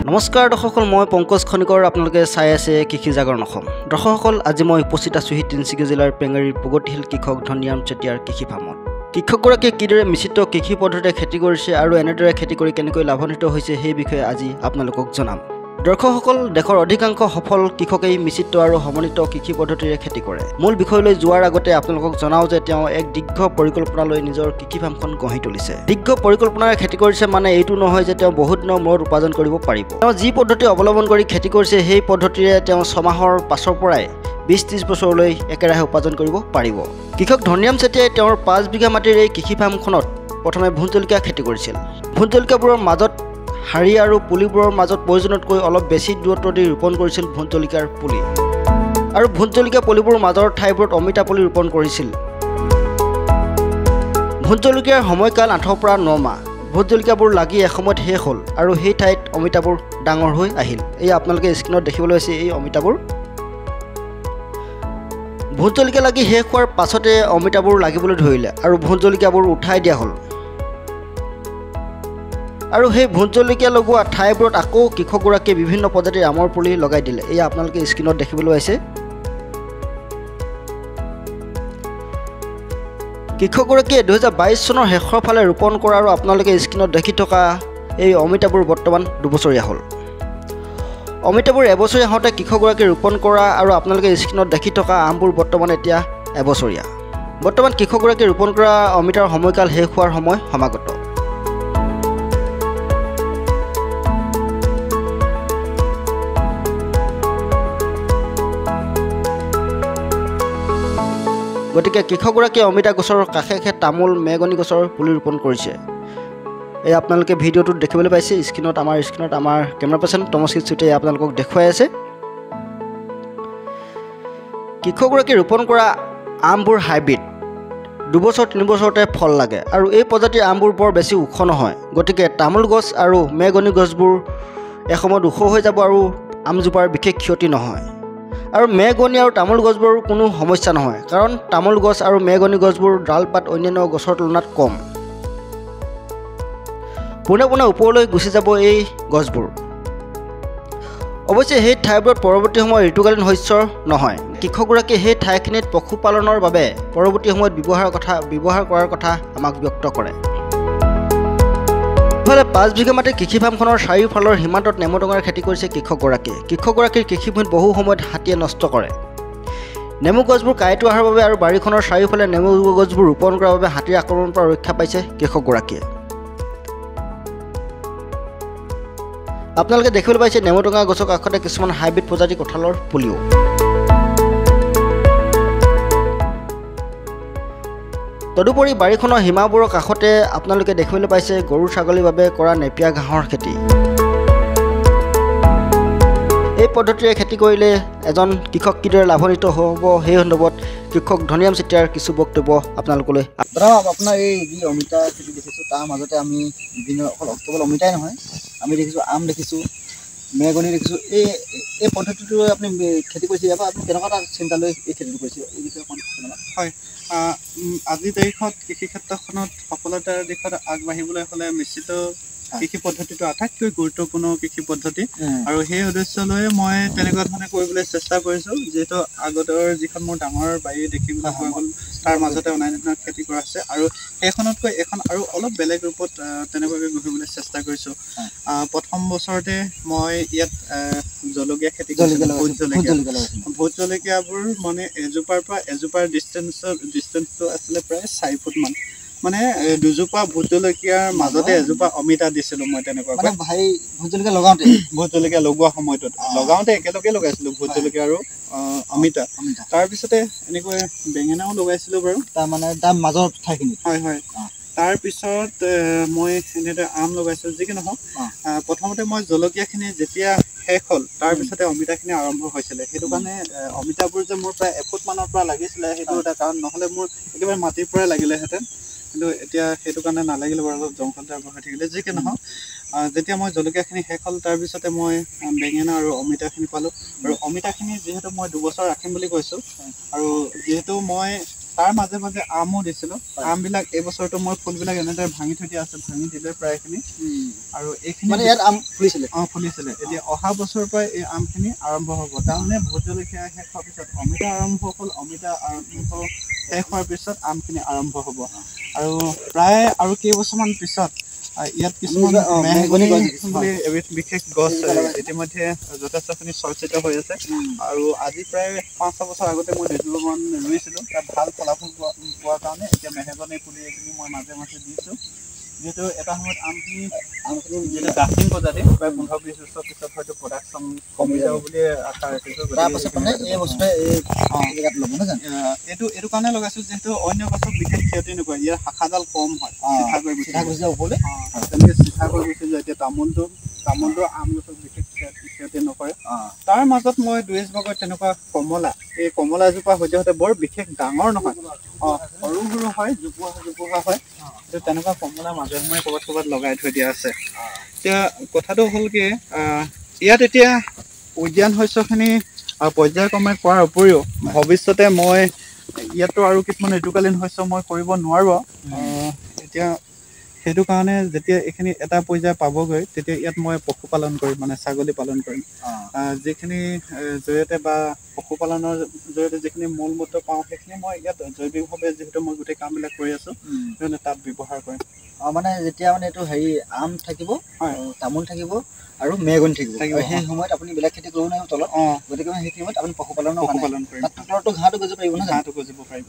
নমস্কাৰ দৰ্শকসকল, মই পংকজ খনিকৰ। আপোনালোকে চাই আছে কৃষি জাগৰণ অসম। দৰ্শকসকল, আজি মই উপস্থিত আছোঁ তিনিচুকীয়া জিলাৰ পেঙেৰীৰ প্ৰগতিশীল কৃষক ধনিৰাম চেতিয়াৰ কৃষি ফাৰ্মত। কৃষকগৰাকীয়ে কিদৰে মিশ্ৰিত কৃষি পদ্ধতিৰে খেতি কৰিছে আৰু এনেদৰে খেতি কৰি কেনেকৈ লাভান্বিত হৈছে সেই বিষয়ে আজি আপোনালোকক জনাম। দৰ্শকসকল, দেশৰ অধিকাংশ সফল কৃষকেই মিশ্ৰিত আৰু সমন্বিত কৃষি পদ্ধতিৰে খেতি কৰে। মূল বিষয়লৈ যোৱাৰ আগতে আপোনালোকক জনাওঁ যে তেওঁ এক দীৰ্ঘ পৰিকল্পনা লৈ নিজৰ কৃষি ফাৰ্মখন গঢ়ি তুলিছে। দীৰ্ঘ পৰিকল্পনাৰে খেতি কৰিছে মানে এইটো নহয় যে তেওঁ বহুত দিনৰ মূৰত উপাৰ্জন কৰিব পাৰিব। তেওঁ যি পদ্ধতি অৱলম্বন কৰি খেতি কৰিছে সেই পদ্ধতিৰে তেওঁ 6 মাহৰ পাছৰ পৰাই 20-30 বছৰলৈ একেৰাহে উপাৰ্জন কৰিব পাৰিব। কৃষক ধনিৰাম চেতিয়াই তেওঁৰ 5 বিঘা মাটিৰ এই কৃষি ফাৰ্মখনত প্ৰথমে ভোট জলকীয়া খেতি কৰিছিল। ভোট জলকীয়াবোৰৰ মাজত শাৰী আৰু পুলিবোৰৰ মাজত প্ৰয়োজনতকৈ অলপ বেছি দূৰত্ব দি ৰোপণ কৰিছিল ভোট জলকীয়াৰ পুলি, আৰু ভোট জলকীয়া পুলিবোৰৰ মাজৰ ঠাইবোৰত অমিতা পুলি ৰোপণ কৰিছিল। ভোট জলকীয়াৰ সময়কাল 8 পৰা 9 মাহ। ভোট জলকীয়াবোৰ লাগি এসময়ত শেষ হ'ল আৰু সেই ঠাইত অমিতাবোৰ ডাঙৰ হৈ আহিল। এই আপোনালোকে স্ক্ৰীনত দেখিবলৈ পাইছে এই অমিতাবোৰ। ভোট জলকীয়া লাগি শেষ হোৱাৰ পাছতে অমিতাবোৰ লাগিবলৈ ধৰিলে আৰু ভোট জলকীয়াবোৰ উঠাই দিয়া হ'ল। আৰু সেই ভোট জলকীয়া লগোৱা ঠাইবোৰত আকৌ কৃষকগৰাকীয়ে বিভিন্ন প্ৰজাতিৰ আমৰ পুলি লগাই দিলে। এয়া আপোনালোকে স্ক্ৰীনত দেখিবলৈ পাইছে। কৃষকগৰাকীয়ে 2022 চনৰ শেষৰ ফালে ৰোপণ কৰা আৰু আপোনালোকে স্ক্ৰীনত দেখি থকা এই অমিতাবোৰ বৰ্তমান 2 বছৰীয়া হ'ল। অমিতাবোৰ এবছৰীয়া হওঁতে কৃষকগৰাকীয়ে ৰোপণ কৰা আৰু আপোনালোকে স্ক্ৰীনত দেখি থকা আমবোৰ বৰ্তমান এতিয়া এবছৰীয়া। বৰ্তমান কৃষকগৰাকীয়ে ৰোপণ কৰা অমিতাৰ সময়কাল শেষ হোৱাৰ সময় সমাগত। গতিকে কৃষকগৰাকীয়ে অমিতা গছৰ কাষে কাষে তামোল, মেগনি গছৰ পুলি ৰোপণ কৰিছে। এই আপোনালোকে ভিডিঅ'টোত দেখিবলৈ পাইছে। স্ক্ৰীনত আমাৰ কেমেৰা পাৰ্চন তমস্কিত চুটিয়াই আপোনালোকক দেখুৱাই আছে। কৃষকগৰাকীয়ে ৰোপণ কৰা আমবোৰ হাইব্ৰিড। 2 বছৰ 3 বছৰতে ফল লাগে আৰু এই প্ৰজাতিৰ আমবোৰ বৰ বেছি ওখ নহয়। গতিকে তামোল গছ আৰু মেগনি গছবোৰ এসময়ত ওখ হৈ যাব আৰু আমজোপাৰ বিশেষ ক্ষতি নহয়। আৰু মেগনি আৰু তামোল গছবোৰৰ কোনো সমস্যা নহয়, কাৰণ তামোল গছ আৰু মেগনি গছবোৰ ডালপাত অন্যান্য গছৰ তুলনাত কম। পোনে পোনে ওপৰলৈ গুচি যাব এই গছবোৰ। অৱশ্যে সেই ঠাইবোৰত পৰৱৰ্তী সময়ত ঋতুকালীন শস্যৰ নহয়। কৃষকগৰাকীয়ে সেই ঠাইখিনিত পশুপালনৰ বাবে পৰৱৰ্তী সময়ত ব্যৱহাৰ কৰাৰ কথা আমাক ব্যক্ত কৰে। ইফালে 5 বিঘা মাটিৰ কৃষি ফাৰ্মখনৰ চাৰিওফালৰ সীমান্তত নেমু টেঙাৰ খেতি কৰিছে কৃষকগৰাকীয়ে। কৃষকগৰাকীৰ কৃষিভূমিত বহু সময়ত হাতীয়ে নষ্ট কৰে। নেমু গছবোৰ কাঁইটো অহাৰ বাবে আৰু বাৰীখনৰ চাৰিওফালে নেমু গছবোৰ ৰোপণ কৰাৰ বাবে হাতীৰ আক্ৰমণৰ পৰা ৰক্ষা পাইছে কৃষকগৰাকীয়ে। আপোনালোকে দেখিবলৈ পাইছে নেমু টেঙা গছৰ কাষতে কিছুমান হাইব্ৰিড প্ৰজাতিৰ কঁঠালৰ পুলিও। তদুপৰি বাৰীখনৰ সীমাবোৰৰ কাষতে আপোনালোকে দেখিবলৈ পাইছে গৰু ছাগলীৰ বাবে কৰা নেপিয়া ঘাঁহৰ খেতি। এই পদ্ধতিৰে খেতি কৰিলে এজন কৃষক কিদৰে লাভান্বিত হ'ব সেই সন্দৰ্ভত কৃষক ধনিৰাম চেতিয়াৰ কিছু বক্তব্য আপোনালোকলৈ। আপোনাৰ এই যি অমিতা খেতি দেখিছোঁ তাৰ মাজতে আমি বিভিন্ন কেৱল অমিতাই নহয়, আমি দেখিছোঁ আম দেখিছোঁ, মেগনি দেখিছোঁ। এই পদ্ধতিটো আপুনি খেতি কৰিছে, ইয়াৰ পৰা আপুনি কেনেকুৱা এটা চিন্তা লৈ এই খেতিটো কৰিছে এই বিষয়ে অকণমান? হয়, আজিৰ তাৰিখত কৃষি ক্ষেত্ৰখনত সফলতাৰ দিশত আগবাঢ়িবলৈ হ'লে মিশ্ৰিত কৃষি পদ্ধতিটো আটাইতকৈ গুৰুত্বপূৰ্ণ কৃষি পদ্ধতি, আৰু সেই উদ্দেশ্য লৈ মই তেনেকুৱা ধৰণে কৰিবলৈ চেষ্টা কৰিছোঁ। যিহেতু আগতৰ যিখন মোৰ ডাঙৰ বাৰী দেখিবলৈ পোৱা গ'ল, তাৰ মাজতে অনান্য ধৰণৰ খেতি কৰা হৈছে, আৰু সেইখনতকৈ এখন আৰু অলপ বেলেগ ৰূপত তেনেকুৱাকৈ গঢ়িবলৈ চেষ্টা কৰিছোঁ। প্ৰথম বছৰতে মই ইয়াত জলকীয়া খেতি কৰিছিলোঁ। ভোট জলকীয়াবোৰ মানে এজোপাৰ পৰা এজোপাৰ ডিষ্টেঞ্চটো আছিলে প্ৰায় 4 ফুটমান। মানে 2জোপা ভোট জলকীয়াৰ মাজতে এজোপা অমিতা দিছিলোঁ মই। তেনেকুৱাকৈ ভোট জলকীয়া লগাওঁতে ভোট জলকীয়া লগোৱা সময়টোত লগাওঁতে একেলগে লগাইছিলোঁ ভোট জলকীয়া আৰু অমিতা। তাৰপিছতে এনেকৈ বেঙেনাও লগাইছিলোঁ বাৰু, তাৰ মাজৰ ঠাইখিনি। হয় হয়। তাৰপিছত মই এনেদৰে আম লগাইছিলোঁ। যি কি নহওক, প্ৰথমতে মই জলকীয়াখিনি যেতিয়া শেষ হ'ল তাৰপিছতে অমিতাখিনি আৰম্ভ হৈছিলে। সেইটো কাৰণে অমিতাবোৰ যে মোৰ প্ৰায় 1 ফুটমানৰ পৰা লাগিছিলে সেইটো এটা কাৰণ, নহ'লে মোৰ একেবাৰে মাটিৰ পৰাই লাগিলেহেঁতেন। কিন্তু এতিয়া সেইটো কাৰণে নালাগিলে বাৰু, অলপ জংঘল টাইপৰ হৈ থাকিলে। যি কি নহওক, যেতিয়া মই জলকীয়াখিনি শেষ হ'ল তাৰপিছতে মই বেঙেনা আৰু অমিতাখিনি পালোঁ। আৰু অমিতাখিনি যিহেতু মই 2 বছৰ ৰাখিম বুলি কৈছোঁ, আৰু যিহেতু মই তাৰ মাজে মাজে আমো দিছিলোঁ। আমবিলাক এই বছৰটো মই ফুলবিলাক এনেদৰে ভাঙি থৈ দিয়া আছে, ভাঙি দিলে প্ৰায়খিনি। আৰু এইখিনি মানে ইয়াত আম ফুলিছিলে? ফুলিছিলে। এতিয়া অহা বছৰৰ পৰাই এই আমখিনি আৰম্ভ হ'ব। তাৰমানে ভোট জলকীয়া শেষ হোৱাৰ পিছত অমিতা আৰম্ভ হ'ল, অমিতা আৰম্ভ শেষ হোৱাৰ পিছত আমখিনি আৰম্ভ হ'ব। আৰু প্ৰায় আৰু কেইবছৰমান পিছত ইয়াত কিছুমান মেহগনি বুলি এবিধ বিশেষ গছ ইতিমধ্যে যথেষ্টখিনি চৰ্চিত হৈ আছে। আৰু আজি প্ৰায় 5-6 বছৰ আগতে মই দুজোপামান ৰুইছিলোঁ। তাত ভাল ফলাফল পোৱাৰ কাৰণে এতিয়া মেহগনি পুলি এইখিনি মই মাজে মাজে দিছোঁ। যিহেতু এটা সময়ত আমখিনি যিহেতু ডাফিং প্ৰজাতি, প্ৰায় 15-20 বছৰ পিছত হয়তো প্ৰডাকশ্যন কমি যাব বুলি আশা ৰাখিছোঁ। তাৰপাছত মানে এই বছৰতে এই জেগাত ল'ব নহয় জানো? এইটো কাৰণে লগাইছোঁ যিহেতু অন্য গছক বিশেষ ক্ষতি নকৰে, ইয়াৰ শাখাডাল কম হয়, চিধা গুচি যাব ওপৰলৈ। তেনেকৈ চিধা কৰি গুচি যায়। এতিয়া তামোলটো আম গছক বিশেষ ক্ষতি নকৰে। তাৰ মাজত মই 2 এজোপাকৈ তেনেকুৱা কমলা, এই কমলা এজোপা সৈতে বৰ বিশেষ ডাঙৰ নহয়, সৰু সৰু হয়, জোপোহা হয়। তেনেকুৱা কমলা মাজে সময়ে ক'ৰবাত লগাই থৈ দিয়া আছে। এতিয়া কথাটো হ'ল কি, ইয়াত এতিয়া উদ্যান শস্যখিনি পৰ্যায়ক্ৰমে কৰাৰ উপৰিও ভৱিষ্যতে মই ইয়াতো আৰু কিছুমান ঋতুকালীন শস্য মই কৰিব নোৱাৰোঁ। এতিয়া সেইটো কাৰণে যেতিয়া এইখিনি এটা পৰ্যায় পাবগৈ, তেতিয়া ইয়াত মই পশুপালন কৰিম, মানে ছাগলী পালন কৰিম। যিখিনি জৰিয়তে বা পশুপালনৰ জৰিয়তে যিখিনি মূল মূত্ৰ পাওঁ, সেইখিনি মই ইয়াত জৈৱিকভাৱে যিহেতু মই গোটেই কামবিলাক কৰি আছোঁ, তাত ব্যৱহাৰ কৰিম। মানে যেতিয়া মানে এইটো আম থাকিব, তামোল থাকিব আৰু মেহগনি থাকিব, সেই সময়ত আপুনি বেলেগ খেতি কৰিব নোৱাৰিব তলত। গতিকে সেই সময়ত আপুনি পশুপালন কৰিম। তাত তলতো ঘাঁহটো গজিব পাৰিব নহয়? ঘাঁহটো গজিব পাৰিব।